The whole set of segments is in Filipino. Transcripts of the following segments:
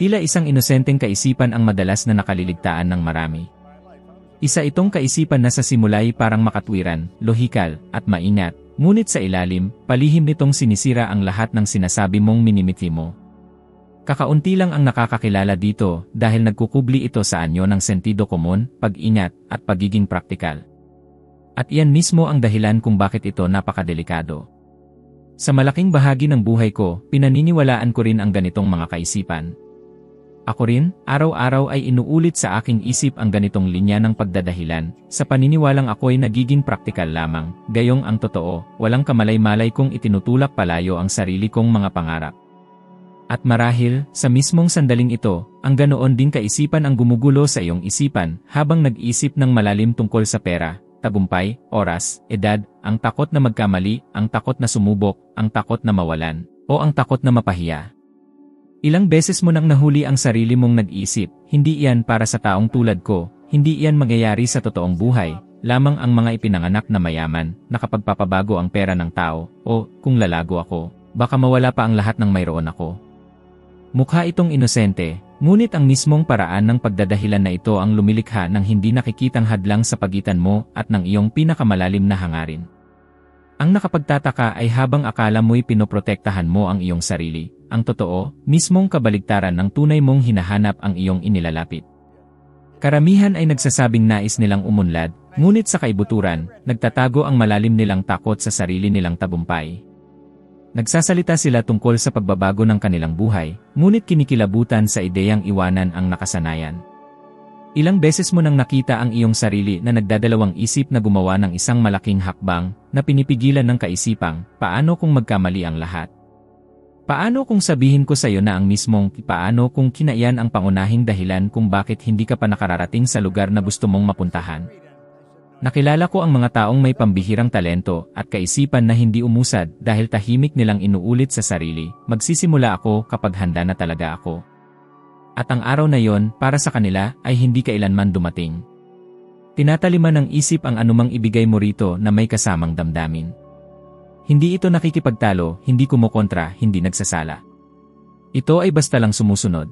Tila isang inosenteng kaisipan ang madalas na nakaliligtaan ng marami. Isa itong kaisipan na sa simula'y parang makatwiran, lohikal, at maingat, ngunit sa ilalim, palihim nitong sinisira ang lahat ng sinasabi mong minimithi mo. Kakaunti lang ang nakakakilala dito dahil nagkukubli ito sa anyo ng sentido komon, pag-ingat, at pagiging praktikal. At iyan mismo ang dahilan kung bakit ito napakadelikado. Sa malaking bahagi ng buhay ko, pinaniniwalaan ko rin ang ganitong mga kaisipan. Ako rin, araw-araw ay inuulit sa aking isip ang ganitong linya ng pagdadahilan, sa paniniwalang ako'y nagiging praktikal lamang, gayong ang totoo, walang kamalay-malay kong itinutulak palayo ang sarili kong mga pangarap. At marahil, sa mismong sandaling ito, ang ganoon din kaisipan ang gumugulo sa iyong isipan habang nag-isip ng malalim tungkol sa pera, tagumpay, oras, edad, ang takot na magkamali, ang takot na sumubok, ang takot na mawalan, o ang takot na mapahiya. Ilang beses mo nang nahuli ang sarili mong nag-isip, hindi iyan para sa taong tulad ko, hindi iyan magyayari sa totoong buhay, lamang ang mga ipinanganak na mayaman, nakapagpapabago ang pera ng tao, o, kung lalago ako, baka mawala pa ang lahat ng mayroon ako. Mukha itong inosente, ngunit ang mismong paraan ng pagdadahilan na ito ang lumilikha ng hindi nakikitang hadlang sa pagitan mo at ng iyong pinakamalalim na hangarin. Ang nakapagtataka ay habang akala mo'y pinoprotektahan mo ang iyong sarili, ang totoo, mismong kabaligtaran ng tunay mong hinahanap ang iyong inilalapit. Karamihan ay nagsasabing nais nilang umunlad, ngunit sa kaibuturan, nagtatago ang malalim nilang takot sa sarili nilang tagumpay. Nagsasalita sila tungkol sa pagbabago ng kanilang buhay, ngunit kinikilabutan sa ideyang iwanan ang nakasanayan. Ilang beses mo nang nakita ang iyong sarili na nagdadalawang isip na gumawa ng isang malaking hakbang na pinipigilan ng kaisipang, paano kung magkamali ang lahat? Paano kung sabihin ko sa iyo na ang mismong paano kung kinaiyan ang pangunahing dahilan kung bakit hindi ka pa nakararating sa lugar na gusto mong mapuntahan? Nakilala ko ang mga taong may pambihirang talento at kaisipan na hindi umusad dahil tahimik nilang inuulit sa sarili, magsisimula ako kapag handa na talaga ako. At ang araw na yon, para sa kanila, ay hindi kailanman dumating. Tinataliman ng isip ang anumang ibigay mo rito na may kasamang damdamin. Hindi ito nakikipagtalo, hindi kumukontra, hindi nagsasala. Ito ay basta lang sumusunod.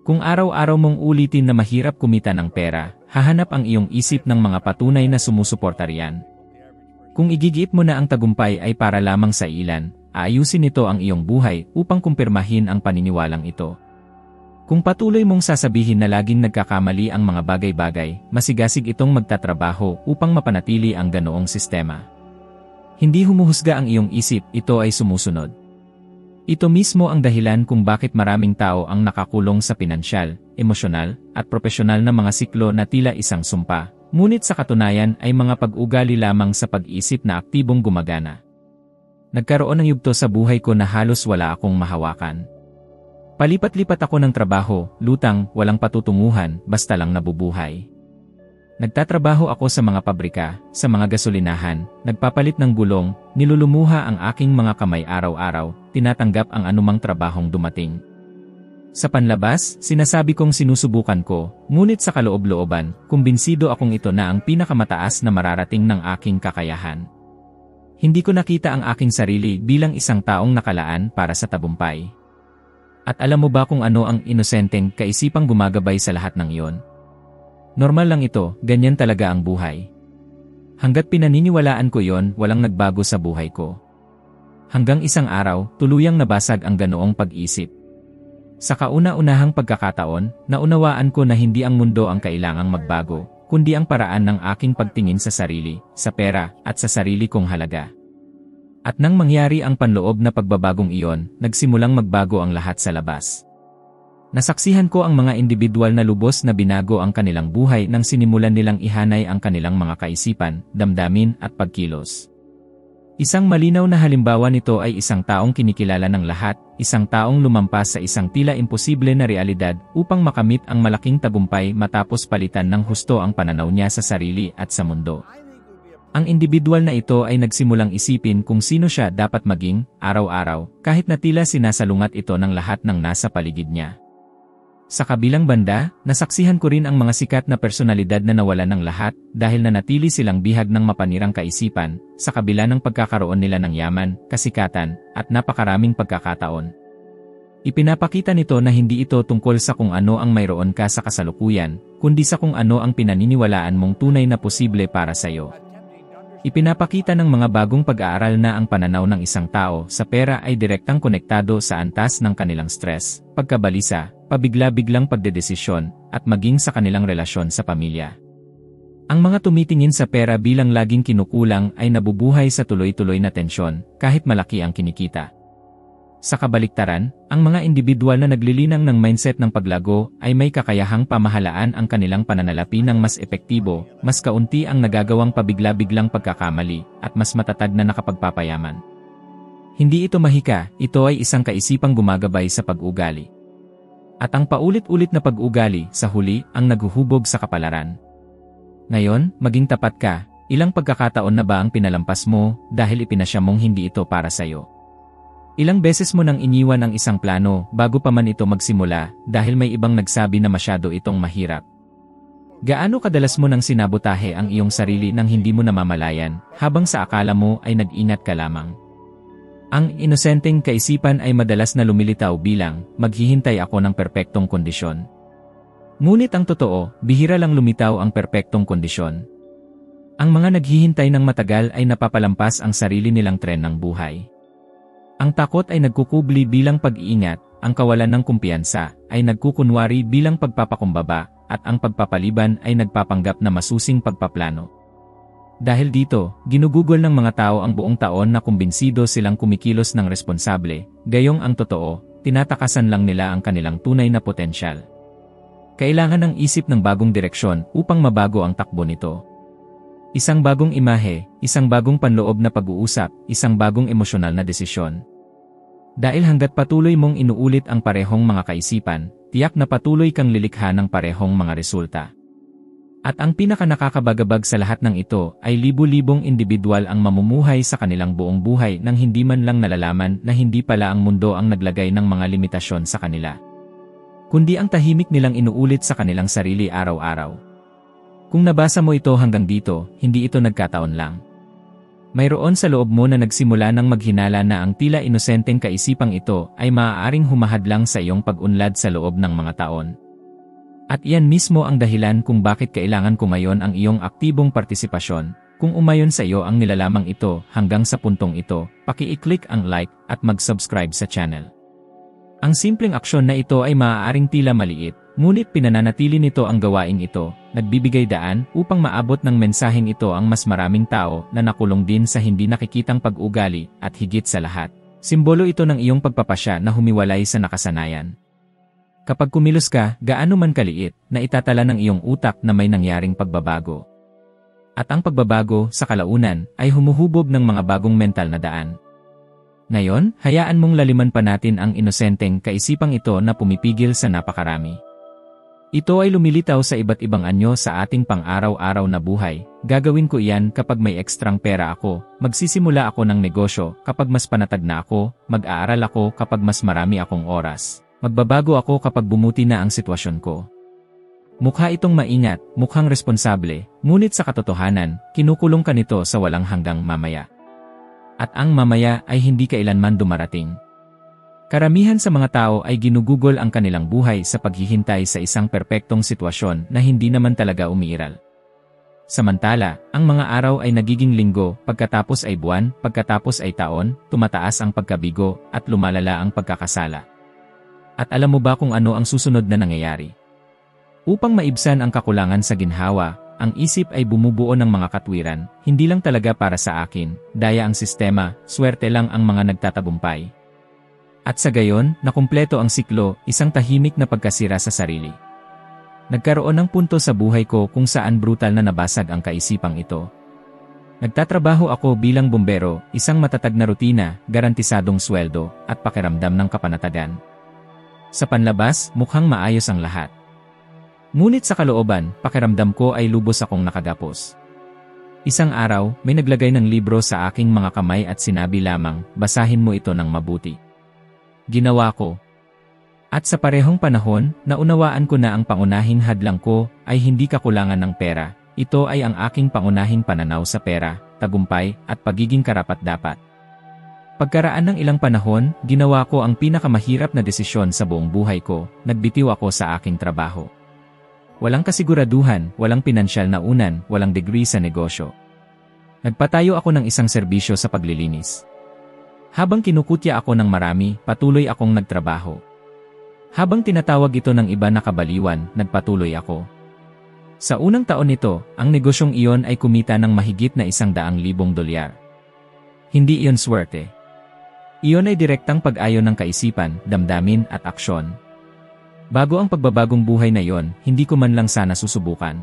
Kung araw-araw mong ulitin na mahirap kumita ng pera, hahanap ang iyong isip ng mga patunay na sumusuporta riyan. Kung igigiit mo na ang tagumpay ay para lamang sa ilan, aayusin nito ang iyong buhay upang kumpirmahin ang paniniwalang ito. Kung patuloy mong sasabihin na laging nagkakamali ang mga bagay-bagay, masigasig itong magtatrabaho upang mapanatili ang ganoong sistema. Hindi humuhusga ang iyong isip, ito ay sumusunod. Ito mismo ang dahilan kung bakit maraming tao ang nakakulong sa pinansyal, emosyonal, at propesyonal na mga siklo na tila isang sumpa, ngunit sa katunayan ay mga pag-ugali lamang sa pag-isip na aktibong gumagana. Nagkaroon ng yugto sa buhay ko na halos wala akong mahawakan. Palipat-lipat ako ng trabaho, lutang, walang patutunguhan, basta lang nabubuhay. Nagtatrabaho ako sa mga pabrika, sa mga gasolinahan, nagpapalit ng gulong, nilulumuha ang aking mga kamay araw-araw, tinatanggap ang anumang trabahong dumating. Sa panlabas, sinasabi kong sinusubukan ko, ngunit sa kaloob-looban, kumbinsido akong ito na ang pinakamataas na mararating ng aking kakayahan. Hindi ko nakita ang aking sarili bilang isang taong nakalaan para sa tagumpay. At alam mo ba kung ano ang inosenteng kaisipang gumagabay sa lahat ng iyon? Normal lang ito, ganyan talaga ang buhay. Hanggat pinaniniwalaan ko yon, walang nagbago sa buhay ko. Hanggang isang araw, tuluyang nabasag ang ganoong pag-isip. Sa kauna-unahang pagkakataon, naunawaan ko na hindi ang mundo ang kailangang magbago, kundi ang paraan ng aking pagtingin sa sarili, sa pera, at sa sarili kong halaga. At nang mangyari ang panloob na pagbabagong iyon, nagsimulang magbago ang lahat sa labas. Nasaksihan ko ang mga individual na lubos na binago ang kanilang buhay nang sinimulan nilang ihanay ang kanilang mga kaisipan, damdamin at pagkilos. Isang malinaw na halimbawa nito ay isang taong kinikilala ng lahat, isang taong lumampas sa isang tila imposible na realidad upang makamit ang malaking tagumpay matapos palitan ng husto ang pananaw niya sa sarili at sa mundo. Ang individual na ito ay nagsimulang isipin kung sino siya dapat maging, araw-araw, kahit na tila sinasalungat ito ng lahat ng nasa paligid niya. Sa kabilang banda, nasaksihan ko rin ang mga sikat na personalidad na nawalan ng lahat dahil nanatili silang bihag ng mapanirang kaisipan, sa kabila ng pagkakaroon nila ng yaman, kasikatan, at napakaraming pagkakataon. Ipinapakita nito na hindi ito tungkol sa kung ano ang mayroon ka sa kasalukuyan, kundi sa kung ano ang pinaniniwalaan mong tunay na posible para sa iyo. Ipinapakita ng mga bagong pag-aaral na ang pananaw ng isang tao sa pera ay direktang konektado sa antas ng kanilang stress, pagkabalisa, pabigla-biglang pagdedesisyon, at maging sa kanilang relasyon sa pamilya. Ang mga tumitingin sa pera bilang laging kinukulang ay nabubuhay sa tuloy-tuloy na tensyon, kahit malaki ang kinikita. Sa kabaliktaran, ang mga individual na naglilinang ng mindset ng paglago ay may kakayahang pamahalaan ang kanilang pananalapi ng mas epektibo, mas kaunti ang nagagawang pabigla-biglang pagkakamali, at mas matatag na nakapagpapayaman. Hindi ito mahika, ito ay isang kaisipang gumagabay sa pag-ugali. At ang paulit-ulit na pag-ugali, sa huli, ang naghuhubog sa kapalaran. Ngayon, maging tapat ka, ilang pagkakataon na ba ang pinalampas mo dahil ipinasya mong hindi ito para sa'yo? Ilang beses mo nang iniwan ang isang plano bago pa man ito magsimula dahil may ibang nagsabi na masyado itong mahirap? Gaano kadalas mo nang sinabotahe ang iyong sarili nang hindi mo namamalayan habang sa akala mo ay nag-ingat ka lamang? Ang inosenteng kaisipan ay madalas na lumilitaw bilang maghihintay ako ng perpektong kondisyon. Ngunit ang totoo, bihira lang lumitaw ang perpektong kondisyon. Ang mga naghihintay ng matagal ay napapalampas ang sarili nilang tren ng buhay. Ang takot ay nagkukubli bilang pag-iingat, ang kawalan ng kumpiyansa ay nagkukunwari bilang pagpapakumbaba, at ang pagpapaliban ay nagpapanggap na masusing pagpaplano. Dahil dito, ginugugol ng mga tao ang buong taon na kumbinsido silang kumikilos ng responsable, gayong ang totoo, tinatakasan lang nila ang kanilang tunay na potensyal. Kailangan ng isip ng bagong direksyon upang mabago ang takbo nito. Isang bagong imahe, isang bagong panloob na pag-uusap, isang bagong emosyonal na desisyon. Dahil hanggat patuloy mong inuulit ang parehong mga kaisipan, tiyak na patuloy kang lilikha ng parehong mga resulta. At ang pinakanakakabagabag sa lahat ng ito ay libu-libong individual ang mamumuhay sa kanilang buong buhay nang hindi man lang nalalaman na hindi pala ang mundo ang naglagay ng mga limitasyon sa kanila. Kundi ang tahimik nilang inuulit sa kanilang sarili araw-araw. Kung nabasa mo ito hanggang dito, hindi ito nagkataon lang. Mayroon sa loob mo na nagsimula ng maghinala na ang tila inosenteng kaisipang ito ay maaaring humahadlang sa iyong pag-unlad sa loob ng mga taon. At iyan mismo ang dahilan kung bakit kailangan ko ngayon ang iyong aktibong partisipasyon. Kung umayon sa iyo ang nilalamang ito hanggang sa puntong ito, paki-i-click ang like at mag-subscribe sa channel. Ang simpleng aksyon na ito ay maaaring tila maliit, ngunit pinananatili nito ang gawaing ito, nagbibigay daan upang maabot ng mensaheng ito ang mas maraming tao na nakulong din sa hindi nakikitang pag-ugali at higit sa lahat. Simbolo ito ng iyong pagpapasya na humiwalay sa nakasanayan. Kapag kumilos ka, gaano man kaliit, na itatala ng iyong utak na may nangyaring pagbabago. At ang pagbabago, sa kalaunan, ay humuhubog ng mga bagong mental na daan. Ngayon, hayaan mong laliman pa natin ang inosenteng kaisipang ito na pumipigil sa napakarami. Ito ay lumilitaw sa iba't ibang anyo sa ating pang-araw-araw na buhay. Gagawin ko iyan kapag may ekstrang pera ako, magsisimula ako ng negosyo kapag mas panatag na ako, mag-aaral ako kapag mas marami akong oras, magbabago ako kapag bumuti na ang sitwasyon ko. Mukha itong maingat, mukhang responsable, ngunit sa katotohanan, kinukulong ka nito sa walang hanggang mamaya. At ang mamaya ay hindi kailanman dumarating. Karamihan sa mga tao ay ginugugol ang kanilang buhay sa paghihintay sa isang perpektong sitwasyon na hindi naman talaga umiiral. Samantala, ang mga araw ay nagiging linggo, pagkatapos ay buwan, pagkatapos ay taon, tumataas ang pagkabigo, at lumalala ang pagkakasala. At alam mo ba kung ano ang susunod na nangyayari? Upang maibsan ang kakulangan sa ginhawa, ang isip ay bumubuo ng mga katwiran, hindi lang talaga para sa akin, daya ang sistema, swerte lang ang mga nagtatagumpay. At sa gayon, nakumpleto ang siklo, isang tahimik na pagkasira sa sarili. Nagkaroon ng punto sa buhay ko kung saan brutal na nabasag ang kaisipang ito. Nagtatrabaho ako bilang bumbero, isang matatag na rutina, garantisadong sweldo, at pakiramdam ng kapanatagan. Sa panlabas, mukhang maayos ang lahat. Ngunit sa kalooban, pakiramdam ko ay lubos akong nakagapos. Isang araw, may naglagay ng libro sa aking mga kamay at sinabi lamang, basahin mo ito ng mabuti. Ginawa ko. At sa parehong panahon, naunawaan ko na ang pangunahing hadlang ko ay hindi kakulangan ng pera. Ito ay ang aking pangunahing pananaw sa pera, tagumpay, at pagiging karapat-dapat. Pagkaraan ng ilang panahon, ginawa ko ang pinakamahirap na desisyon sa buong buhay ko, nagbitiw ako sa aking trabaho. Walang kasiguraduhan, walang pinansyal na unan, walang degree sa negosyo. Nagpatayo ako ng isang serbisyo sa paglilinis. Habang kinukutya ako ng marami, patuloy akong nagtrabaho. Habang tinatawag ito ng iba na kabaliwan, nagpatuloy ako. Sa unang taon nito, ang negosyong iyon ay kumita ng mahigit na $100,000. Hindi iyon swerte. Iyon ay direktang pag-ayon ng kaisipan, damdamin at aksyon. Bago ang pagbabagong buhay na iyon, hindi ko man lang sana susubukan.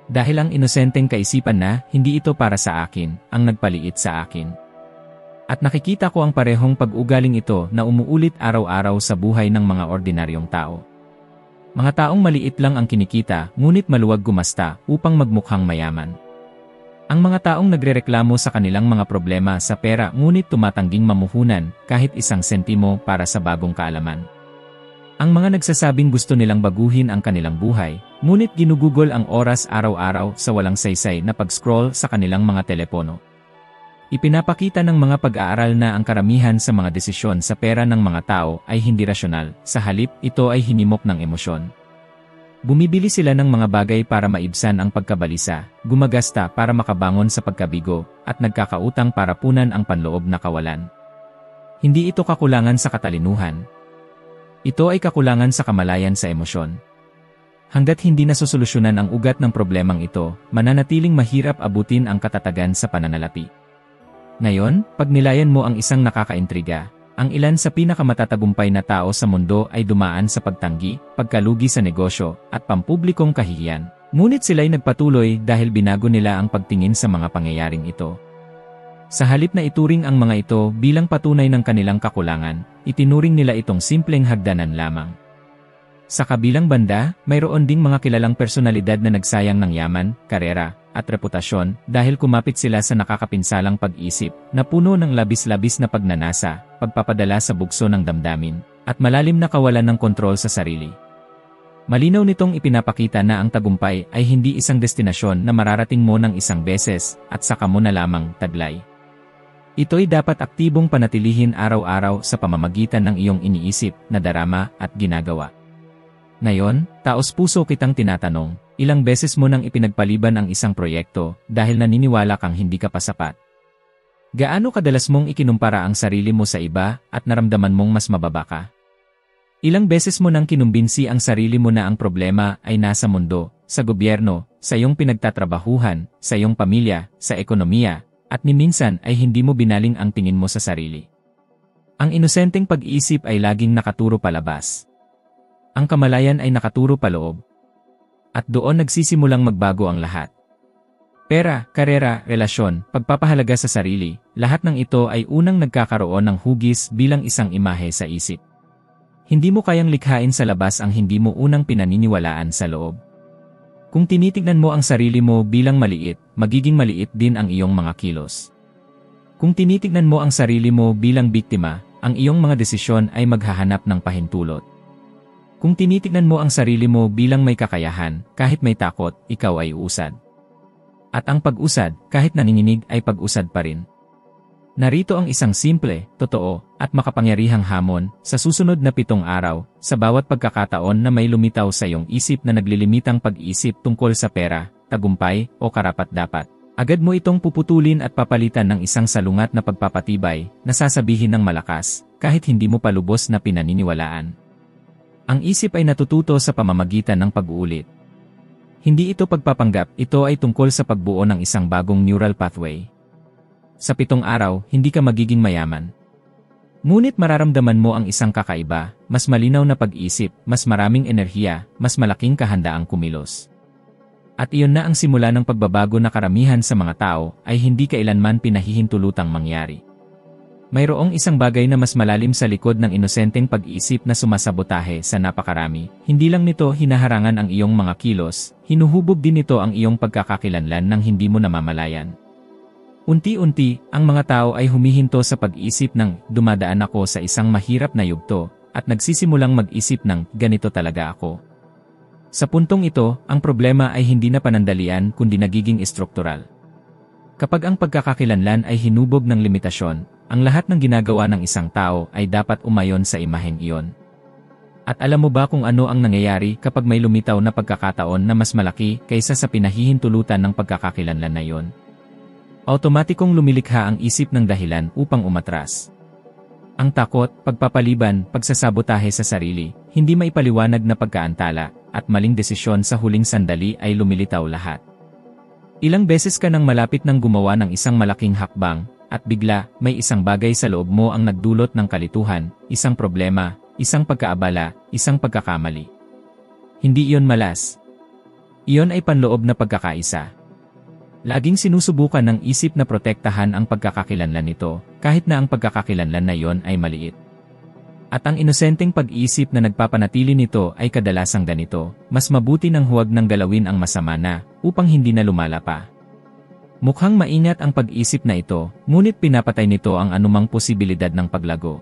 Dahil ang inosenteng kaisipan na, hindi ito para sa akin, ang nagpaliit sa akin. At nakikita ko ang parehong pag-ugaling ito na umuulit araw-araw sa buhay ng mga ordinaryong tao. Mga taong maliit lang ang kinikita, ngunit maluwag gumasta upang magmukhang mayaman. Ang mga taong nagrereklamo sa kanilang mga problema sa pera ngunit tumatangging mamuhunan kahit isang sentimo para sa bagong kaalaman. Ang mga nagsasabing gusto nilang baguhin ang kanilang buhay, ngunit ginugugol ang oras araw-araw sa walang saysay na pag-scroll sa kanilang mga telepono. Ipinapakita ng mga pag-aaral na ang karamihan sa mga desisyon sa pera ng mga tao ay hindi rasyonal, sa halip ito ay hinimok ng emosyon. Bumibili sila ng mga bagay para maibsan ang pagkabalisa, gumagasta para makabangon sa pagkabigo, at nagkakautang para punan ang panloob na kawalan. Hindi ito kakulangan sa katalinuhan. Ito ay kakulangan sa kamalayan sa emosyon. Hanggat hindi nasosolusyonan ang ugat ng problemang ito, mananatiling mahirap abutin ang katatagan sa pananalapi. Ngayon, pag nilayan mo ang isang nakakaintriga, ang ilan sa pinakamatatagumpay na tao sa mundo ay dumaan sa pagtanggi, pagkalugi sa negosyo, at pampublikong kahihiyan. Ngunit sila'y nagpatuloy dahil binago nila ang pagtingin sa mga pangyayaring ito. Sa halip na ituring ang mga ito bilang patunay ng kanilang kakulangan, itinuring nila itong simpleng hagdanan lamang. Sa kabilang banda, mayroon ding mga kilalang personalidad na nagsayang ng yaman, karera, at reputasyon dahil kumapit sila sa nakakapinsalang pag-isip na puno ng labis-labis na pagnanasa, pagpapadala sa bugso ng damdamin, at malalim na kawalan ng kontrol sa sarili. Malinaw nitong ipinapakita na ang tagumpay ay hindi isang destinasyon na mararating mo ng isang beses at saka mo na lamang taglay. Ito'y dapat aktibong panatilihin araw-araw sa pamamagitan ng iyong iniisip, nadarama at ginagawa. Ngayon, taos-puso kitang tinatanong, ilang beses mo nang ipinagpaliban ang isang proyekto dahil naniniwala kang hindi ka pa sapat? Gaano kadalas mong ikinumpara ang sarili mo sa iba at naramdaman mong mas mababa ka? Ilang beses mo nang kinumbinsi ang sarili mo na ang problema ay nasa mundo, sa gobyerno, sa iyong pinagtatrabahuhan, sa iyong pamilya, sa ekonomiya, at ni minsan ay hindi mo binaling ang tingin mo sa sarili? Ang inosenteng pag-iisip ay laging nakaturo palabas. Ang kamalayan ay nakaturo paloob. At doon nagsisimulang magbago ang lahat. Pera, karera, relasyon, pagpapahalaga sa sarili, lahat ng ito ay unang nagkakaroon ng hugis bilang isang imahe sa isip. Hindi mo kayang likhain sa labas ang hindi mo unang pinaniniwalaan sa loob. Kung tinitignan mo ang sarili mo bilang maliit, magiging maliit din ang iyong mga kilos. Kung tinitignan mo ang sarili mo bilang biktima, ang iyong mga desisyon ay maghahanap ng pahintulot. Kung tinitignan mo ang sarili mo bilang may kakayahan, kahit may takot, ikaw ay uusad. At ang pag-usad, kahit nanginginig ay pag-usad pa rin. Narito ang isang simple, totoo, at makapangyarihang hamon, sa susunod na 7 araw, sa bawat pagkakataon na may lumitaw sa iyong isip na naglilimitang pag-isip tungkol sa pera, tagumpay, o karapat-dapat. Agad mo itong puputulin at papalitan ng isang salungat na pagpapatibay, na sasabihin ng malakas, kahit hindi mo pa lubos na pinaniniwalaan. Ang isip ay natututo sa pamamagitan ng pag-uulit. Hindi ito pagpapanggap, ito ay tungkol sa pagbuo ng isang bagong neural pathway. Sa 7 araw, hindi ka magiging mayaman. Ngunit mararamdaman mo ang isang kakaiba, mas malinaw na pag-isip, mas maraming enerhiya, mas malaking kahandaang kumilos. At iyon na ang simula ng pagbabago na karamihan sa mga tao ay hindi kailanman pinahihintulutang mangyari. Mayroong isang bagay na mas malalim sa likod ng inosenteng pag-iisip na sumasabotahe sa napakarami. Hindi lang nito hinaharangan ang iyong mga kilos, hinuhubog din nito ang iyong pagkakakilanlan ng hindi mo namamalayan. Unti-unti, ang mga tao ay humihinto sa pag-isip ng dumadaan ako sa isang mahirap na yugto at nagsisimulang mag-isip ng ganito talaga ako. Sa puntong ito, ang problema ay hindi na panandalian kundi nagiging estruktural. Kapag ang pagkakakilanlan ay hinubog ng limitasyon, ang lahat ng ginagawa ng isang tao ay dapat umayon sa imaheng iyon. At alam mo ba kung ano ang nangyayari kapag may lumitaw na pagkakataon na mas malaki kaysa sa pinahihintulutan ng pagkakakilanlan na iyon? Automatikong lumilikha ang isip ng dahilan upang umatras. Ang takot, pagpapaliban, pagsasabotahe sa sarili, hindi maipaliwanag na pagkaantala, at maling desisyon sa huling sandali ay lumilitaw lahat. Ilang beses ka nang malapit ng gumawa ng isang malaking hakbang, at bigla, may isang bagay sa loob mo ang nagdulot ng kalituhan, isang problema, isang pagkaabala, isang pagkakamali. Hindi iyon malas. Iyon ay panloob na pagkakaisa. Laging sinusubukan ng isip na protektahan ang pagkakakilanlan nito, kahit na ang pagkakakilanlan na iyon ay maliit. At ang inosenteng pag-iisip na nagpapanatili nito ay kadalasang ganito, mas mabuti nang huwag nang galawin ang masama na, upang hindi na lumala pa. Mukhang maingat ang pag-isip na ito, ngunit pinapatay nito ang anumang posibilidad ng paglago.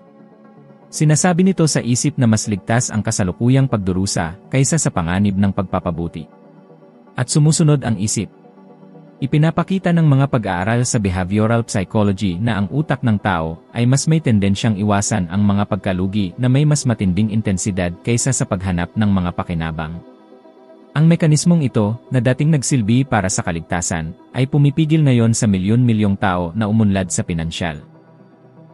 Sinasabi nito sa isip na mas ligtas ang kasalukuyang pagdurusa kaysa sa panganib ng pagpapabuti. At sumusunod ang isip. Ipinapakita ng mga pag-aaral sa behavioral psychology na ang utak ng tao ay mas may tendensyang iwasan ang mga pagkalugi na may mas matinding intensidad kaysa sa paghanap ng mga pakinabang. Ang mekanismong ito, na dating nagsilbi para sa kaligtasan, ay pumipigil ngayon sa milyon-milyong tao na umunlad sa pinansyal.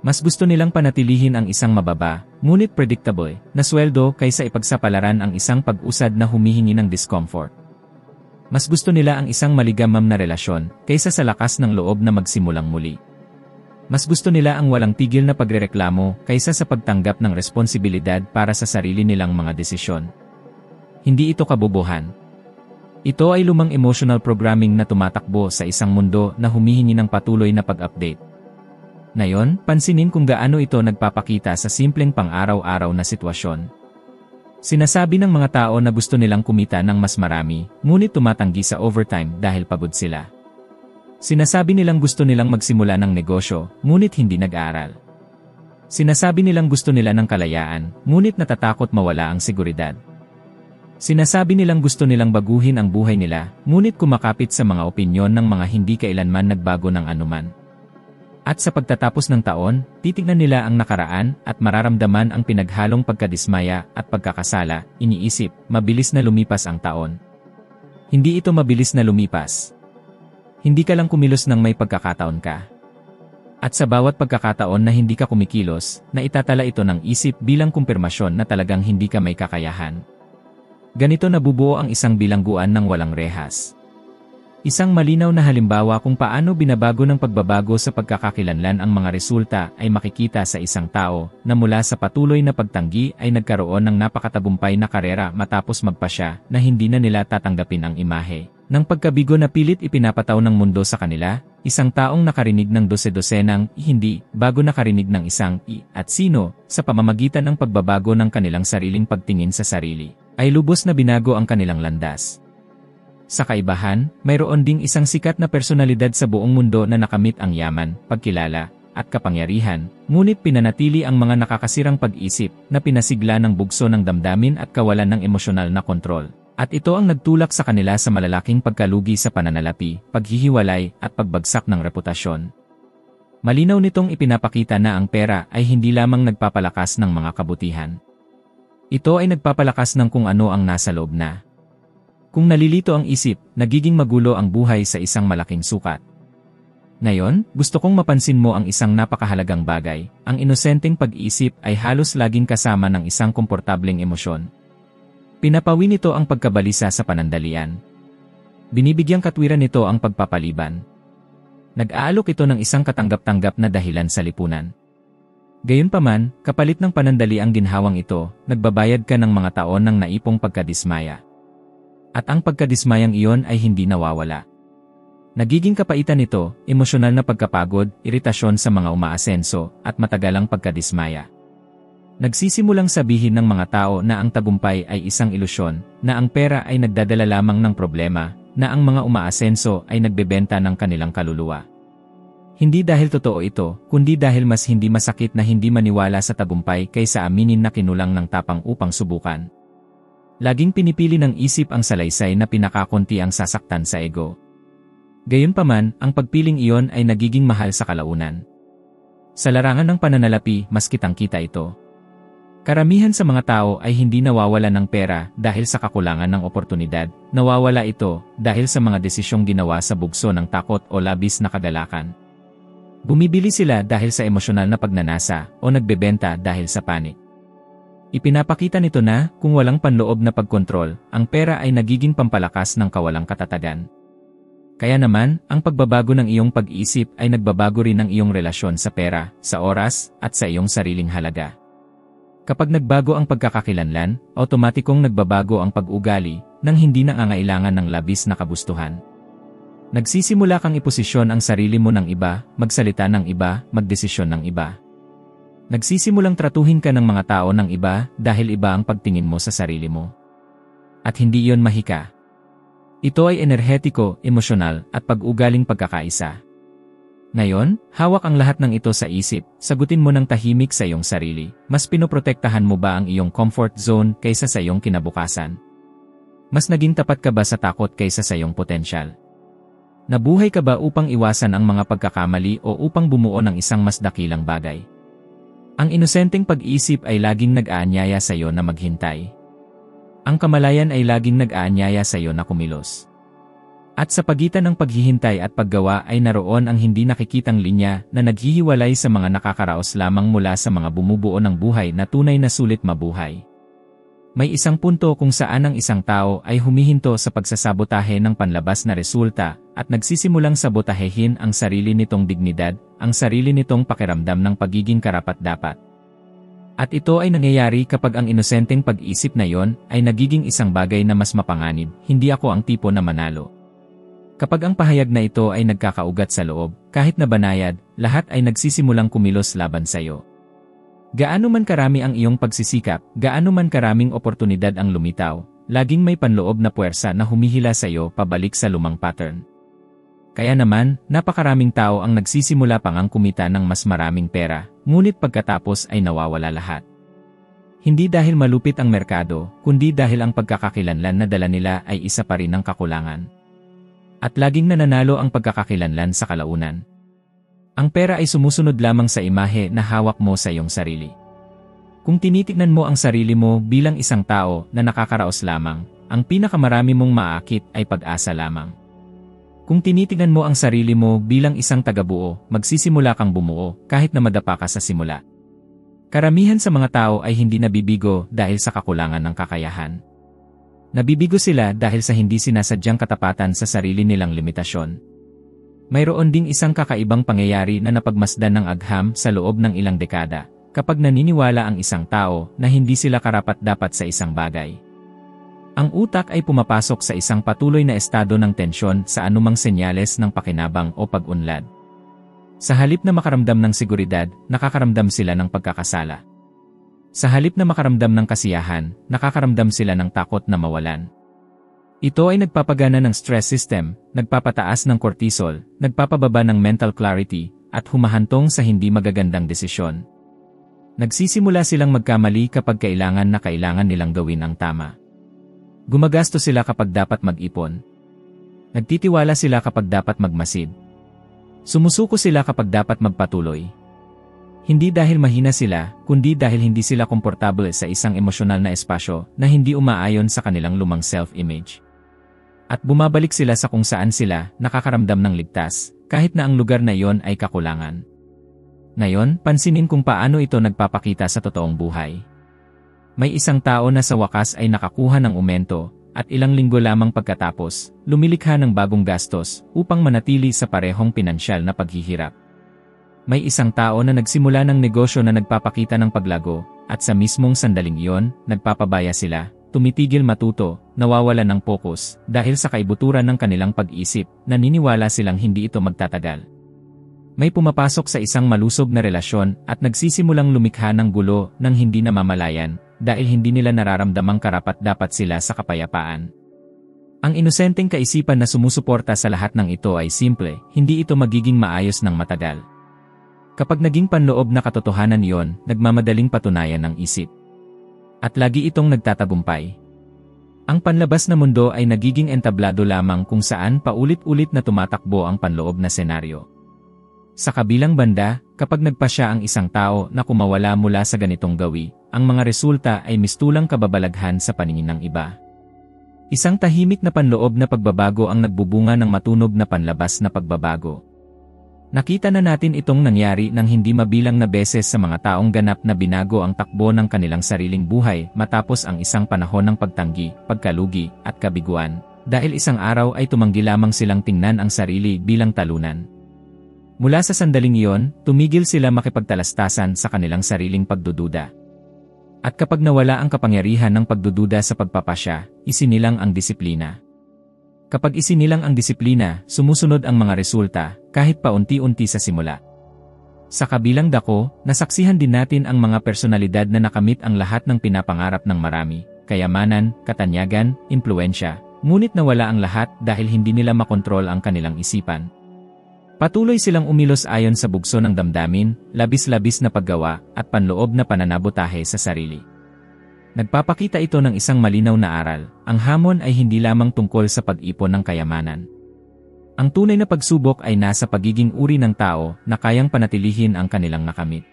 Mas gusto nilang panatilihin ang isang mababa, ngunit predictable, na sweldo kaysa ipagsapalaran ang isang pag-usad na humihingi ng discomfort. Mas gusto nila ang isang maligamam na relasyon, kaysa sa lakas ng loob na magsimulang muli. Mas gusto nila ang walang tigil na pagrereklamo, kaysa sa pagtanggap ng responsibilidad para sa sarili nilang mga desisyon. Hindi ito kabobohan. Ito ay lumang emotional programming na tumatakbo sa isang mundo na humihingi ng patuloy na pag-update. Ngayon, pansinin kung gaano ito nagpapakita sa simpleng pang-araw-araw na sitwasyon. Sinasabi ng mga tao na gusto nilang kumita ng mas marami, ngunit tumatanggi sa overtime dahil pagod sila. Sinasabi nilang gusto nilang magsimula ng negosyo, ngunit hindi nag-aaral. Sinasabi nilang gusto nila ng kalayaan, ngunit natatakot mawala ang seguridad. Sinasabi nilang gusto nilang baguhin ang buhay nila, ngunit kumakapit sa mga opinyon ng mga hindi kailanman nagbago ng anuman. At sa pagtatapos ng taon, titignan nila ang nakaraan at mararamdaman ang pinaghalong pagkadismaya at pagkakasala, iniisip, mabilis na lumipas ang taon. Hindi ito mabilis na lumipas. Hindi ka lang kumilos nang may pagkakataon ka. At sa bawat pagkakataon na hindi ka kumikilos, naitatala ito ng isip bilang kumpirmasyon na talagang hindi ka may kakayahan. Ganito nabubuo ang isang bilangguan ng walang rehas. Isang malinaw na halimbawa kung paano binabago ng pagbabago sa pagkakakilanlan ang mga resulta ay makikita sa isang tao na mula sa patuloy na pagtanggi ay nagkaroon ng napakatagumpay na karera matapos magpasya na hindi na nila tatanggapin ang imahe. Nang pagkabigo na pilit ipinapataw ng mundo sa kanila, isang taong nakarinig ng dose-dosenang hindi bago nakarinig ng isang at sino sa pamamagitan ng pagbabago ng kanilang sariling pagtingin sa sarili, ay lubos na binago ang kanilang landas. Sa kaibahan, mayroon ding isang sikat na personalidad sa buong mundo na nakamit ang yaman, pagkilala, at kapangyarihan, ngunit pinanatili ang mga nakakasirang pag-isip na pinasigla ng bugso ng damdamin at kawalan ng emosyonal na kontrol. At ito ang nagtulak sa kanila sa malalaking pagkalugi sa pananalapi, paghihiwalay, at pagbagsak ng reputasyon. Malinaw nitong ipinapakita na ang pera ay hindi lamang nagpapalakas ng mga kabutihan. Ito ay nagpapalakas ng kung ano ang nasa loob na. Kung nalilito ang isip, nagiging magulo ang buhay sa isang malaking sukat. Ngayon, gusto kong mapansin mo ang isang napakahalagang bagay. Ang inosenteng pag-iisip ay halos laging kasama ng isang komportableng emosyon. Pinapawin nito ang pagkabalisa sa panandalian. Binibigyang katwiran nito ang pagpapaliban. Nag-aalok ito ng isang katanggap-tanggap na dahilan sa lipunan. Gayunpaman, kapalit ng panandali ang ginhawang ito, nagbabayad ka ng mga taon ng naipong pagkadismaya. At ang pagkadismayang iyon ay hindi nawawala. Nagiging kapaitan nito, emosyonal na pagkapagod, iritasyon sa mga umaasenso, at matagalang pagkadismaya. Nagsisimulang sabihin ng mga tao na ang tagumpay ay isang ilusyon, na ang pera ay nagdadala lamang ng problema, na ang mga umaasenso ay nagbebenta ng kanilang kaluluwa. Hindi dahil totoo ito, kundi dahil mas hindi masakit na hindi maniwala sa tagumpay kaysa aminin na kinulang ng tapang upang subukan. Laging pinipili ng isip ang salaysay na pinakakunti ang sasaktan sa ego. Gayunpaman, ang pagpiling iyon ay nagiging mahal sa kalaunan. Sa larangan ng pananalapi, mas kitang-kita ito. Karamihan sa mga tao ay hindi nawawala ng pera dahil sa kakulangan ng oportunidad, nawawala ito dahil sa mga desisyong ginawa sa bugso ng takot o labis na kagalakan. Bumibili sila dahil sa emosyonal na pagnanasa o nagbebenta dahil sa panik. Ipinapakita nito na, kung walang panloob na pagkontrol, ang pera ay nagiging pampalakas ng kawalang katatagan. Kaya naman, ang pagbabago ng iyong pag-iisip ay nagbabago rin ng iyong relasyon sa pera, sa oras, at sa iyong sariling halaga. Kapag nagbago ang pagkakakilanlan, automatikong nagbabago ang pag-ugali, nang hindi na angailangan ng labis na kagustuhan. Nagsisimula kang iposisyon ang sarili mo ng iba, magsalita ng iba, magdesisyon ng iba. Nagsisimulang tratuhin ka ng mga tao ng iba dahil iba ang pagtingin mo sa sarili mo. At hindi iyon mahika. Ito ay enerhetiko, emosyonal, at pag-ugaling pagkakaisa. Ngayon, hawak ang lahat ng ito sa isip, sagutin mo ng tahimik sa iyong sarili. Mas pinoprotektahan mo ba ang iyong comfort zone kaysa sa iyong kinabukasan? Mas naging tapat ka ba sa takot kaysa sa iyong potensyal? Nabuhay ka ba upang iwasan ang mga pagkakamali o upang bumuo ng isang mas dakilang bagay? Ang inosenteng pag-isip ay laging nag-aanyaya sa iyo na maghintay. Ang kamalayan ay laging nag-aanyaya sa iyo na kumilos. At sa pagitan ng paghihintay at paggawa ay naroon ang hindi nakikitang linya na naghihiwalay sa mga nakakaraos lamang mula sa mga bumubuo ng buhay na tunay na sulit mabuhay. May isang punto kung saan ang isang tao ay humihinto sa pagsasabotahe ng panlabas na resulta at nagsisimulang sabotahehin ang sarili nitong dignidad, ang sarili nitong pakiramdam ng pagiging karapat-dapat. At ito ay nangyayari kapag ang inosenteng pag-isip na yon ay nagiging isang bagay na mas mapanganib, hindi ako ang tipo na manalo. Kapag ang pahayag na ito ay nagkakaugat sa loob, kahit na banayad, lahat ay nagsisimulang kumilos laban sa iyo. Gaano man karami ang iyong pagsisikap, gaano man karaming oportunidad ang lumitaw, laging may panloob na puwersa na humihila sa iyo pabalik sa lumang pattern. Kaya naman, napakaraming tao ang nagsisimula pang ang kumita ng mas maraming pera, ngunit pagkatapos ay nawawala lahat. Hindi dahil malupit ang merkado, kundi dahil ang pagkakakilanlan na dala nila ay isa pa rin ng kakulangan. At laging nananalo ang pagkakakilanlan sa kalaunan. Ang pera ay sumusunod lamang sa imahe na hawak mo sa iyong sarili. Kung tinitignan mo ang sarili mo bilang isang tao na nakakaraos lamang, ang pinakamarami mong maaakit ay pag-asa lamang. Kung tinitignan mo ang sarili mo bilang isang tagabuo, magsisimula kang bumuo kahit na madapa ka sa simula. Karamihan sa mga tao ay hindi nabibigo dahil sa kakulangan ng kakayahan. Nabibigo sila dahil sa hindi sinasadyang katapatan sa sarili nilang limitasyon. Mayroon ding isang kakaibang pangyayari na napagmasdan ng agham sa loob ng ilang dekada, kapag naniniwala ang isang tao na hindi sila karapat-dapat sa isang bagay. Ang utak ay pumapasok sa isang patuloy na estado ng tensyon sa anumang senyales ng pakinabang o pag-unlad. Sa halip na makaramdam ng seguridad, nakakaramdam sila ng pagkakasala. Sa halip na makaramdam ng kasiyahan, nakakaramdam sila ng takot na mawalan. Ito ay nagpapagana ng stress system, nagpapataas ng cortisol, nagpapababa ng mental clarity, at humahantong sa hindi magagandang desisyon. Nagsisimula silang magkamali kapag kailangan nilang gawin ang tama. Gumagastos sila kapag dapat mag-ipon. Nagtitiwala sila kapag dapat magmasid. Sumusuko sila kapag dapat magpatuloy. Hindi dahil mahina sila, kundi dahil hindi sila komportable sa isang emosyonal na espasyo na hindi umaayon sa kanilang lumang self-image. At bumabalik sila sa kung saan sila nakakaramdam ng ligtas, kahit na ang lugar na iyon ay kakulangan. Ngayon, pansinin kung paano ito nagpapakita sa totoong buhay. May isang tao na sa wakas ay nakakuha ng aumento, at ilang linggo lamang pagkatapos, lumilikha ng bagong gastos upang manatili sa parehong pinansyal na paghihirap. May isang tao na nagsimula ng negosyo na nagpapakita ng paglago, at sa mismong sandaling iyon, nagpapabaya sila, tumitigil matuto, nawawala ng focus, dahil sa kaibuturan ng kanilang pag-isip, naniniwala silang hindi ito magtatagal. May pumapasok sa isang malusog na relasyon at nagsisimulang lumikha ng gulo nang hindi namamalayan, dahil hindi nila nararamdamang karapat-dapat sila sa kapayapaan. Ang inosenteng kaisipan na sumusuporta sa lahat ng ito ay simple, hindi ito magiging maayos ng matagal. Kapag naging panloob na katotohanan iyon, nagmamadaling patunayan ng isip. At lagi itong nagtatagumpay. Ang panlabas na mundo ay nagiging entablado lamang kung saan paulit-ulit na tumatakbo ang panloob na senaryo. Sa kabilang banda, kapag nagpasya ang isang tao na kumawala mula sa ganitong gawi, ang mga resulta ay mistulang kababalaghan sa paningin ng iba. Isang tahimik na panloob na pagbabago ang nagbubunga ng matunog na panlabas na pagbabago. Nakita na natin itong nangyari ng hindi mabilang na beses sa mga taong ganap na binago ang takbo ng kanilang sariling buhay matapos ang isang panahon ng pagtanggi, pagkalugi, at kabiguan, dahil isang araw ay tumanggi lamang silang tingnan ang sarili bilang talunan. Mula sa sandaling iyon, tumigil sila makipagtalastasan sa kanilang sariling pagdududa. At kapag nawala ang kapangyarihan ng pagdududa sa pagpapasya, isinilang ang disiplina. Kapag isinilang ang disiplina, sumusunod ang mga resulta, kahit paunti-unti sa simula. Sa kabilang dako, nasaksihan din natin ang mga personalidad na nakamit ang lahat ng pinapangarap ng marami, kayamanan, katanyagan, impluensya, ngunit nawala ang lahat dahil hindi nila makontrol ang kanilang isipan. Patuloy silang umilos ayon sa bugso ng damdamin, labis-labis na paggawa, at panloob na pananabotahe sa sarili. Nagpapakita ito ng isang malinaw na aral, ang hamon ay hindi lamang tungkol sa pag-ipon ng kayamanan. Ang tunay na pagsubok ay nasa pagiging uri ng tao na kayang panatilihin ang kanilang nakamit.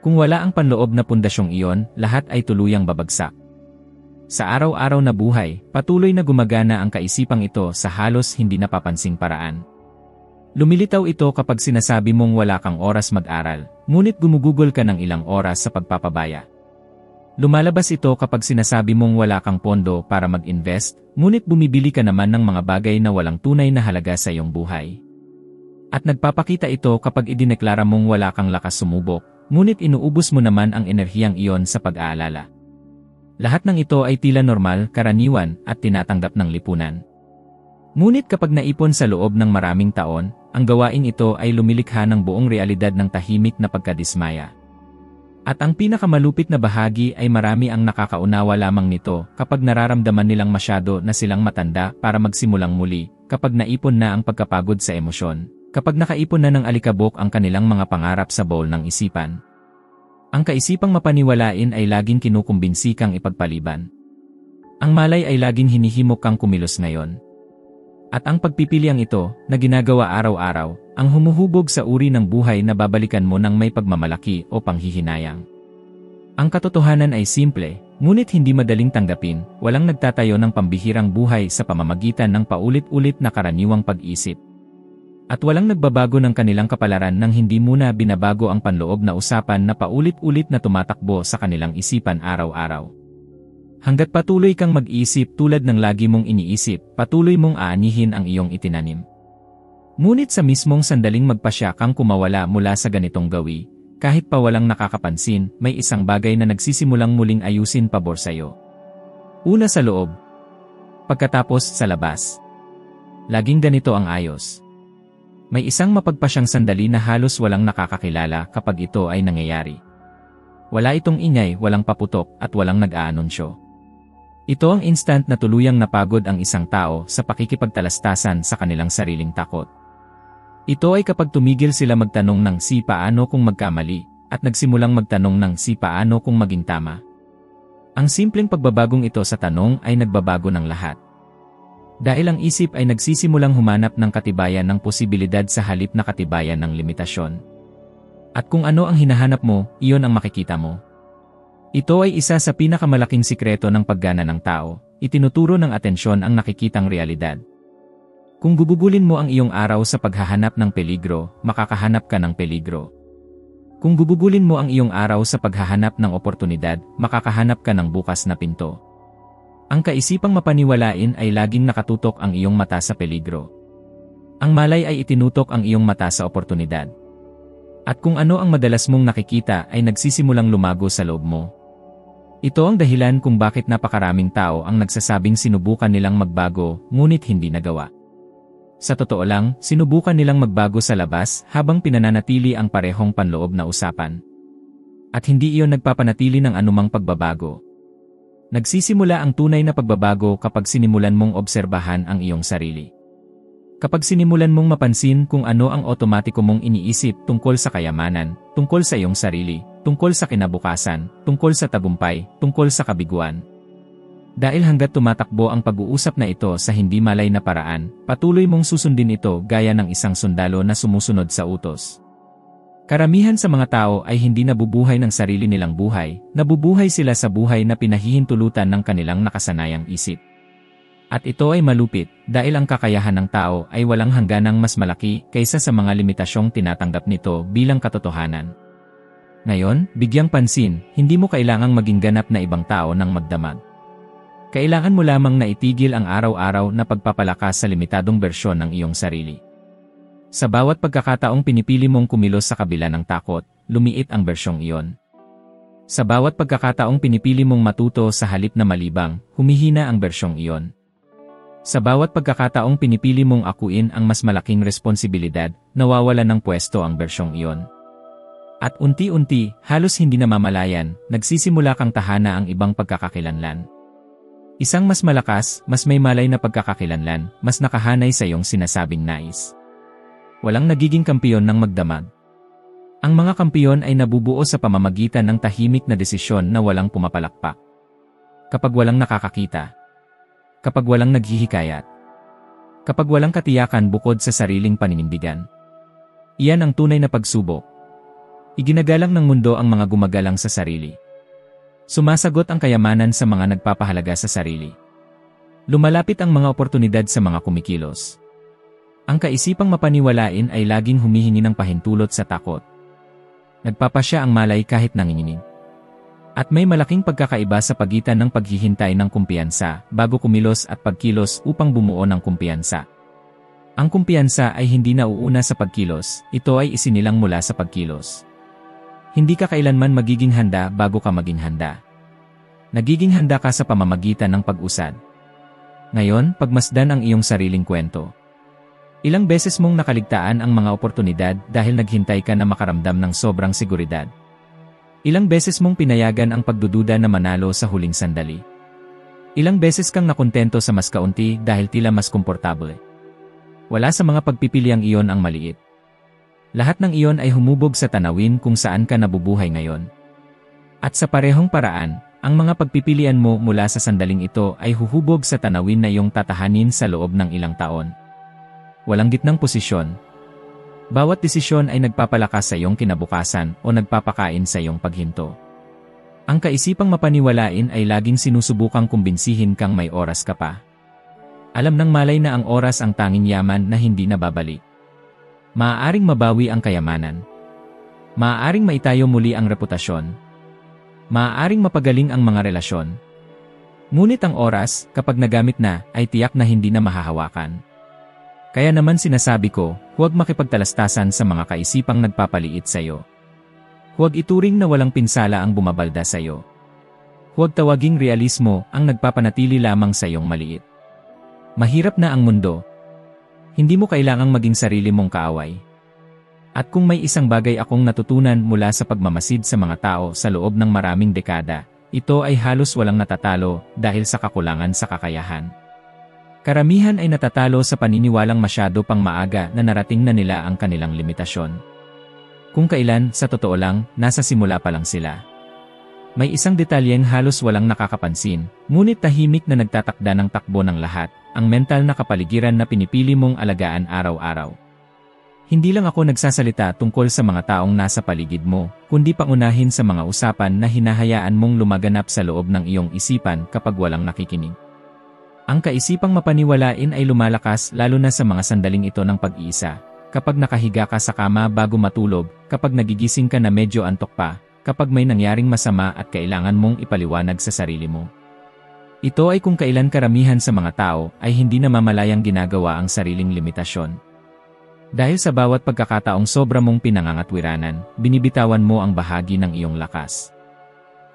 Kung wala ang panloob na pundasyong iyon, lahat ay tuluyang babagsak. Sa araw-araw na buhay, patuloy na gumagana ang kaisipang ito sa halos hindi napapansing paraan. Lumilitaw ito kapag sinasabi mong wala kang oras mag-aral, ngunit gumugugol ka ng ilang oras sa pagpapabaya. Lumalabas ito kapag sinasabi mong wala kang pondo para mag-invest, ngunit bumibili ka naman ng mga bagay na walang tunay na halaga sa iyong buhay. At nagpapakita ito kapag idineklara mong wala kang lakas sumubok, ngunit inuubos mo naman ang enerhiyang iyon sa pag-aalala. Lahat ng ito ay tila normal, karaniwan, at tinatanggap ng lipunan. Ngunit kapag naipon sa loob ng maraming taon, ang gawain ito ay lumilikha ng buong realidad ng tahimik na pagkadismaya. At ang pinakamalupit na bahagi ay marami ang nakakaunawa lamang nito kapag nararamdaman nilang masyado na silang matanda para magsimulang muli, kapag naipon na ang pagkapagod sa emosyon, kapag nakaipon na ng alikabok ang kanilang mga pangarap sa bowl ng isipan. Ang kaisipang mapaniwalain ay laging kinukumbinsi kang ipagpaliban. Ang malay ay laging hinihimok kang kumilos ngayon. At ang pagpipiliang ito, na ginagawa araw-araw, ang humuhubog sa uri ng buhay na babalikan mo ng may pagmamalaki o panghihinayang. Ang katotohanan ay simple, ngunit hindi madaling tanggapin, walang nagtatayo ng pambihirang buhay sa pamamagitan ng paulit-ulit na karaniwang pag-isip. At walang nagbabago ng kanilang kapalaran nang hindi muna binabago ang panloob na usapan na paulit-ulit na tumatakbo sa kanilang isipan araw-araw. Hanggat patuloy kang mag-isip tulad ng lagi mong iniisip, patuloy mong aanihin ang iyong itinanim. Ngunit sa mismong sandaling magpasya kang kumawala mula sa ganitong gawi, kahit pa walang nakakapansin, may isang bagay na nagsisimulang muling ayusin pabor sa'yo. Una sa loob. Pagkatapos sa labas. Laging ganito ang ayos. May isang mapagpasyang sandali na halos walang nakakakilala kapag ito ay nangyayari. Wala itong ingay, walang paputok, at walang nag-aanunsyo. Ito ang instant na tuluyang napagod ang isang tao sa pakikipagtalastasan sa kanilang sariling takot. Ito ay kapag tumigil sila magtanong ng si paano kung magkamali, at nagsimulang magtanong ng si paano kung maging tama. Ang simpleng pagbabagong ito sa tanong ay nagbabago ng lahat. Dahil ang isip ay nagsisimulang humanap ng katibayan ng posibilidad sa halip na katibayan ng limitasyon. At kung ano ang hinahanap mo, iyon ang makikita mo. Ito ay isa sa pinakamalaking sikreto ng paggana ng tao, itinuturo ng atensyon ang nakikitang realidad. Kung gugugulin mo ang iyong araw sa paghahanap ng peligro, makakahanap ka ng peligro. Kung gugugulin mo ang iyong araw sa paghahanap ng oportunidad, makakahanap ka ng bukas na pinto. Ang kaisipang mapaniwalain ay laging nakatutok ang iyong mata sa peligro. Ang malay ay itinutok ang iyong mata sa oportunidad. At kung ano ang madalas mong nakikita ay nagsisimulang lumago sa loob mo. Ito ang dahilan kung bakit napakaraming tao ang nagsasabing sinubukan nilang magbago, ngunit hindi nagawa. Sa totoo lang, sinubukan nilang magbago sa labas habang pinananatili ang parehong panloob na usapan. At hindi iyon nagpapanatili ng anumang pagbabago. Nagsisimula ang tunay na pagbabago kapag sinimulan mong obserbahan ang iyong sarili. Kapag sinimulan mong mapansin kung ano ang otomatiko mong iniisip tungkol sa kayamanan, tungkol sa iyong sarili, tungkol sa kinabukasan, tungkol sa tagumpay, tungkol sa kabiguan. Dahil hanggat tumatakbo ang pag-uusap na ito sa hindi malay na paraan, patuloy mong susundin ito gaya ng isang sundalo na sumusunod sa utos. Karamihan sa mga tao ay hindi nabubuhay ng sarili nilang buhay, nabubuhay sila sa buhay na pinahihintulutan ng kanilang nakasanayang isip. At ito ay malupit, dahil ang kakayahan ng tao ay walang hangganang mas malaki kaysa sa mga limitasyong tinatanggap nito bilang katotohanan. Ngayon, bigyang pansin, hindi mo kailangang maging ganap na ibang tao ng magdamag. Kailangan mo lamang na itigil ang araw-araw na pagpapalakas sa limitadong bersyon ng iyong sarili. Sa bawat pagkakataong pinipili mong kumilos sa kabila ng takot, lumiit ang bersyong iyon. Sa bawat pagkakataong pinipili mong matuto sa halip na malibang, humihina ang bersyong iyon. Sa bawat pagkakataong pinipili mong akuin ang mas malaking responsibilidad, nawawala ng pwesto ang bersyong iyon. At unti-unti, halos hindi namamalayan, nagsisimula kang tahana ang ibang pagkakakilanlan. Isang mas malakas, mas may malay na pagkakakilanlan, mas nakahanay sa iyong sinasabing nais. Walang nagiging kampiyon ng magdamag. Ang mga kampiyon ay nabubuo sa pamamagitan ng tahimik na desisyon na walang pumapalakpak. Kapag walang nakakakita. Kapag walang naghihikayat. Kapag walang katiyakan bukod sa sariling paninindigan. Iyan ang tunay na pagsubok. Iginagalang ng mundo ang mga gumagalang sa sarili. Sumasagot ang kayamanan sa mga nagpapahalaga sa sarili. Lumalapit ang mga oportunidad sa mga kumikilos. Ang kaisipang mapaniwalain ay laging humihingi ng pahintulot sa takot. Nagpapasya ang malay kahit nanginginig. At may malaking pagkakaiba sa pagitan ng paghihintay ng kumpiyansa bago kumilos at pagkilos upang bumuo ng kumpiyansa. Ang kumpiyansa ay hindi nauuna sa pagkilos, ito ay isinilang mula sa pagkilos. Hindi ka kailanman magiging handa bago ka maging handa. Nagiging handa ka sa pamamagitan ng pag-usad. Ngayon, pagmasdan ang iyong sariling kwento. Ilang beses mong nakaligtaan ang mga oportunidad dahil naghintay ka na makaramdam ng sobrang seguridad. Ilang beses mong pinayagan ang pagdududa na manalo sa huling sandali. Ilang beses kang nakontento sa mas kaunti dahil tila mas komportable. Wala sa mga pagpipiliang iyon ang maliit. Lahat ng iyon ay humubog sa tanawin kung saan ka nabubuhay ngayon. At sa parehong paraan, ang mga pagpipilian mo mula sa sandaling ito ay huhubog sa tanawin na iyong tatahanin sa loob ng ilang taon. Walang gitnang posisyon. Bawat desisyon ay nagpapalakas sa iyong kinabukasan o nagpapakain sa iyong paghinto. Ang kaisipang mapaniwalain ay laging sinusubukang kumbinsihin kang may oras ka pa. Alam ng malay na ang oras ang tanging yaman na hindi nababalik. Maaaring mabawi ang kayamanan. Maaaring maitayo muli ang reputasyon. Maaaring mapagaling ang mga relasyon. Ngunit ang oras, kapag nagamit na, ay tiyak na hindi na mahahawakan. Kaya naman sinasabi ko, huwag makipagtalastasan sa mga kaisipang nagpapaliit sa iyo. Huwag ituring na walang pinsala ang bumabalda sa iyo. Huwag tawaging realismo ang nagpapanatili lamang sa iyong maliit. Mahirap na ang mundo. Hindi mo kailangang maging sarili mong kaaway. At kung may isang bagay akong natutunan mula sa pagmamasid sa mga tao sa loob ng maraming dekada, ito ay halos walang natatalo dahil sa kakulangan sa kakayahan. Karamihan ay natatalo sa paniniwalang masyado pang maaga na narating na nila ang kanilang limitasyon. Kung kailan, sa totoo lang, nasa simula pa lang sila. May isang detalyeng halos walang nakakapansin, ngunit tahimik na nagtatakda ng takbo ng lahat, ang mental na kapaligiran na pinipili mong alagaan araw-araw. Hindi lang ako nagsasalita tungkol sa mga taong nasa paligid mo, kundi pangunahin sa mga usapan na hinahayaan mong lumaganap sa loob ng iyong isipan kapag walang nakikinig. Ang kaisipang mapaniwalain ay lumalakas lalo na sa mga sandaling ito ng pag-iisa, kapag nakahiga ka sa kama bago matulog, kapag nagigising ka na medyo antok pa, kapag may nangyaring masama at kailangan mong ipaliwanag sa sarili mo. Ito ay kung kailan karamihan sa mga tao ay hindi namamalayang ginagawa ang sariling limitasyon. Dahil sa bawat pagkakataong sobra mong pinangangatwiranan, binibitawan mo ang bahagi ng iyong lakas.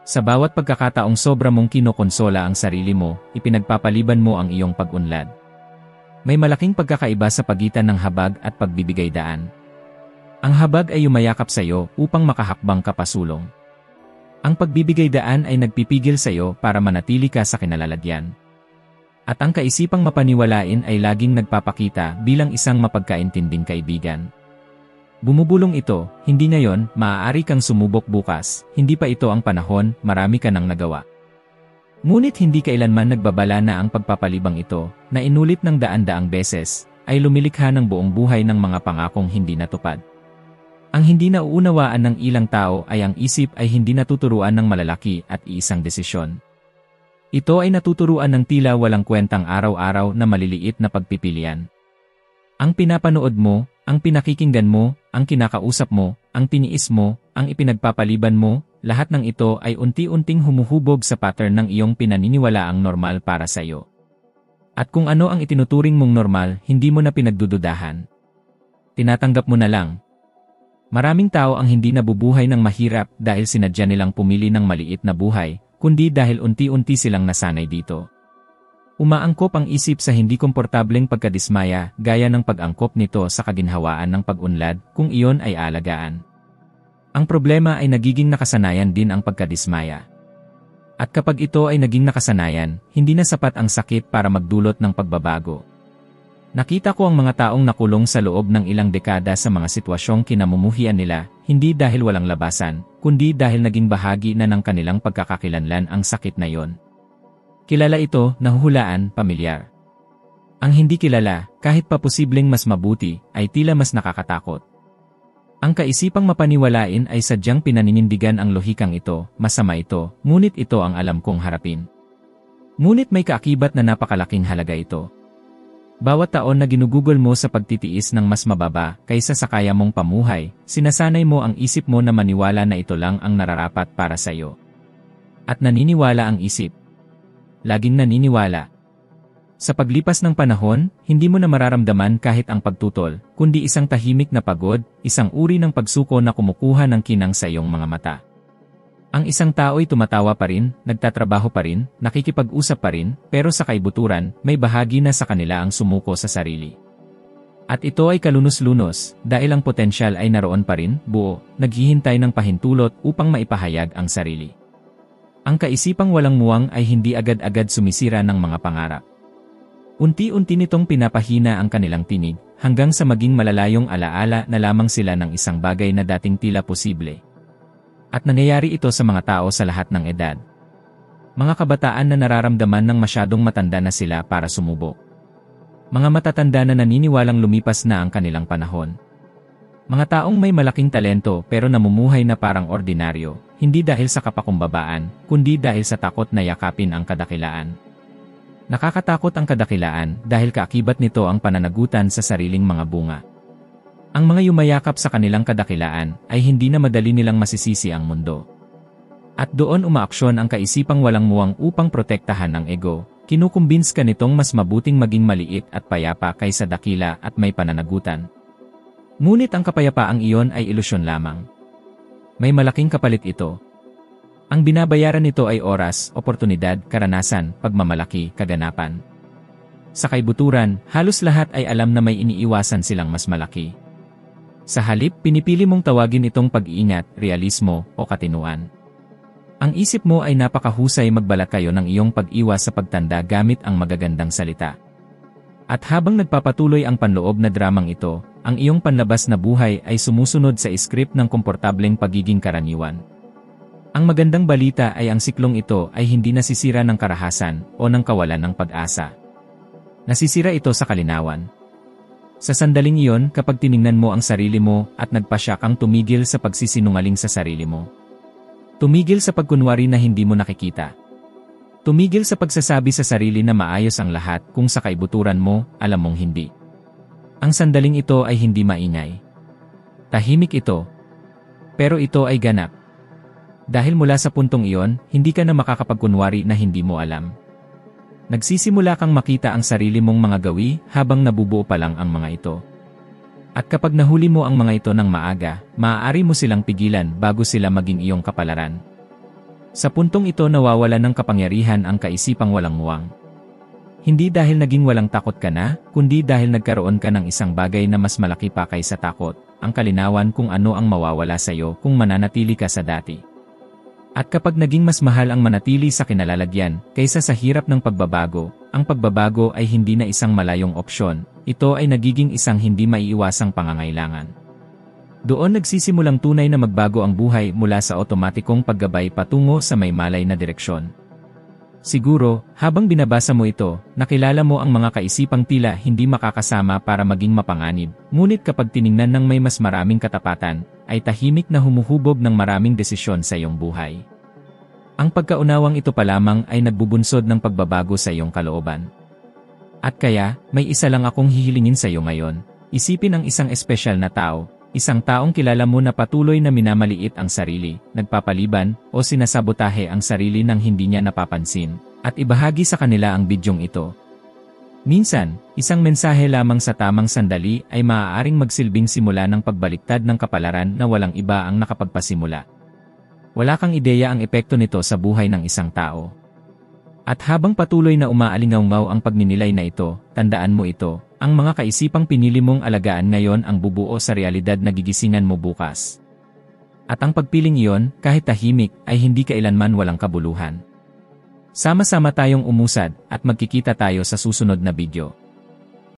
Sa bawat pagkakataong sobra mong kinokonsola ang sarili mo, ipinagpapaliban mo ang iyong pag-unlad. May malaking pagkakaiba sa pagitan ng habag at pagbibigay daan. Ang habag ay yumayakap sa iyo upang makahakbang ka pasulong. Ang pagbibigay daan ay nagpipigil sa iyo para manatili ka sa kinalalagyan. At ang kaisipang mapaniwalain ay laging nagpapakita bilang isang mapagkaintinding kaibigan. Bumubulong ito, hindi ngayon, maaari kang sumubok bukas, hindi pa ito ang panahon, marami ka nang nagawa. Ngunit hindi kailanman nagbabala na ang pagpapalibang ito, na inulit ng daan-daang beses, ay lumilikha ng buong buhay ng mga pangakong hindi natupad. Ang hindi nauunawaan ng ilang tao ay ang isip ay hindi natuturuan ng malalaki at iisang desisyon. Ito ay natuturuan ng tila walang kwentang araw-araw na maliliit na pagpipilian. Ang pinapanood mo, ang pinakikinggan mo, ang kinakausap mo, ang tiniis mo, ang ipinagpapaliban mo, lahat ng ito ay unti-unting humuhubog sa pattern ng iyong pinaniniwalaang normal para sa iyo. At kung ano ang itinuturing mong normal, hindi mo na pinagdududahan. Tinatanggap mo na lang. Maraming tao ang hindi nabubuhay ng mahirap dahil sinadya nilang pumili ng maliit na buhay, kundi dahil unti-unti silang nasanay dito. Umaangkop ang isip sa hindi komportableng pagkadismaya gaya ng pag-angkop nito sa kaginhawaan ng pag-unlad kung iyon ay alagaan. Ang problema ay nagiging nakasanayan din ang pagkadismaya. At kapag ito ay naging nakasanayan, hindi na sapat ang sakit para magdulot ng pagbabago. Nakita ko ang mga taong nakulong sa loob ng ilang dekada sa mga sitwasyong kinamumuhian nila, hindi dahil walang labasan, kundi dahil naging bahagi na ng kanilang pagkakakilanlan ang sakit na yon. Kilala ito, nahuhulaan, pamilyar. Ang hindi kilala, kahit pa posibleng mas mabuti, ay tila mas nakakatakot. Ang kaisipang mapaniwalain ay sadyang pinaninindigan ang lohikang ito, masama ito, ngunit ito ang alam kong harapin. Ngunit may kaakibat na napakalaking halaga ito. Bawat taon na ginugugol mo sa pagtitiis ng mas mababa kaysa sa kaya mong pamuhay, sinasanay mo ang isip mo na maniwala na ito lang ang nararapat para sa iyo. At naniniwala ang isip. Laging naniniwala. Sa paglipas ng panahon, hindi mo na mararamdaman kahit ang pagtutol, kundi isang tahimik na pagod, isang uri ng pagsuko na kumukuha ng kinang sa iyong mga mata. Ang isang tao'y tumatawa pa rin, nagtatrabaho pa rin, nakikipag-usap pa rin, pero sa kaibuturan, may bahagi na sa kanila ang sumuko sa sarili. At ito ay kalunos-lunos, dahil ang potensyal ay naroon pa rin, buo, naghihintay ng pahintulot upang maipahayag ang sarili. Ang kaisipang walang muwang ay hindi agad-agad sumisira ng mga pangarap. Unti-unti nitong pinapahina ang kanilang tinig, hanggang sa maging malalayong alaala na lamang sila ng isang bagay na dating tila posible. At nangyayari ito sa mga tao sa lahat ng edad. Mga kabataan na nararamdaman ng masyadong matanda na sila para sumubok. Mga matatanda na naniniwalang lumipas na ang kanilang panahon. Mga taong may malaking talento pero namumuhay na parang ordinaryo, hindi dahil sa kapakumbabaan, kundi dahil sa takot na yakapin ang kadakilaan. Nakakatakot ang kadakilaan dahil kaakibat nito ang pananagutan sa sariling mga bunga. Ang mga yumayakap sa kanilang kadakilaan ay hindi na madali nilang masisisi ang mundo. At doon umaaksyon ang kaisipang walang muwang upang protektahan ang ego, kinukumbins ka nitong mas mabuting maging maliit at payapa kaysa dakila at may pananagutan. Ngunit ang kapayapaang iyon ay ilusyon lamang. May malaking kapalit ito. Ang binabayaran nito ay oras, oportunidad, karanasan, pagmamalaki, kaganapan. Sa kaibuturan, halos lahat ay alam na may iniiwasan silang mas malaki. Sa halip, pinipili mong tawagin itong pag-iingat, realismo, o katinuan. Ang isip mo ay napakahusay magbalakayo ng iyong pag-iwas sa pagtanda gamit ang magagandang salita. At habang nagpapatuloy ang panloob na dramang ito, ang iyong panlabas na buhay ay sumusunod sa script ng komportableng pagiging karaniwan. Ang magandang balita ay ang siklong ito ay hindi nasisira ng karahasan o ng kawalan ng pag-asa. Nasisira ito sa kalinawan. Sa sandaling iyon, kapag tiningnan mo ang sarili mo at nagpasya kang tumigil sa pagsisinungaling sa sarili mo. Tumigil sa pagkunwari na hindi mo nakikita. Tumigil sa pagsasabi sa sarili na maayos ang lahat kung sa kaibuturan mo, alam mong hindi. Ang sandaling ito ay hindi maingay. Tahimik ito. Pero ito ay ganap. Dahil mula sa puntong iyon, hindi ka na makakapagkunwari na hindi mo alam. Nagsisimula kang makita ang sarili mong mga gawi habang nabubuo pa lang ang mga ito. At kapag nahuli mo ang mga ito ng maaga, maaari mo silang pigilan bago sila maging iyong kapalaran. Sa puntong ito nawawala ng kapangyarihan ang kaisipang walang muwang. Hindi dahil naging walang takot ka na, kundi dahil nagkaroon ka ng isang bagay na mas malaki pa kaysa takot, ang kalinawan kung ano ang mawawala sa iyo kung mananatili ka sa dati. At kapag naging mas mahal ang manatili sa kinalalagyan kaysa sa hirap ng pagbabago, ang pagbabago ay hindi na isang malayong opsyon, ito ay nagiging isang hindi maiiwasang pangangailangan. Doon nagsisimulang tunay na magbago ang buhay mula sa otomatikong paggabay patungo sa may malay na direksyon. Siguro, habang binabasa mo ito, nakilala mo ang mga kaisipang tila hindi makakasama para maging mapanganib. Ngunit kapag tiningnan ng may mas maraming katapatan, ay tahimik na humuhubog ng maraming desisyon sa iyong buhay. Ang pagkaunawang ito pa lamang ay nagbubunsod ng pagbabago sa iyong kalooban. At kaya, may isa lang akong hihilingin sa iyo ngayon. Isipin ang isang espesyal na tao, isang taong kilala mo na patuloy na minamaliit ang sarili, nagpapaliban, o sinasabotahe ang sarili nang hindi niya napapansin, at ibahagi sa kanila ang bidyong ito. Minsan, isang mensahe lamang sa tamang sandali ay maaaring magsilbing simula ng pagbaliktad ng kapalaran na walang iba ang nakapagpasimula. Wala kang ideya ang epekto nito sa buhay ng isang tao. At habang patuloy na umaalingaw ang pagninilay na ito, tandaan mo ito, ang mga kaisipang pinili mong alagaan ngayon ang bubuo sa realidad na gigisingan mo bukas. At ang pagpiling iyon, kahit tahimik, ay hindi kailanman walang kabuluhan. Sama-sama tayong umusad at magkikita tayo sa susunod na video.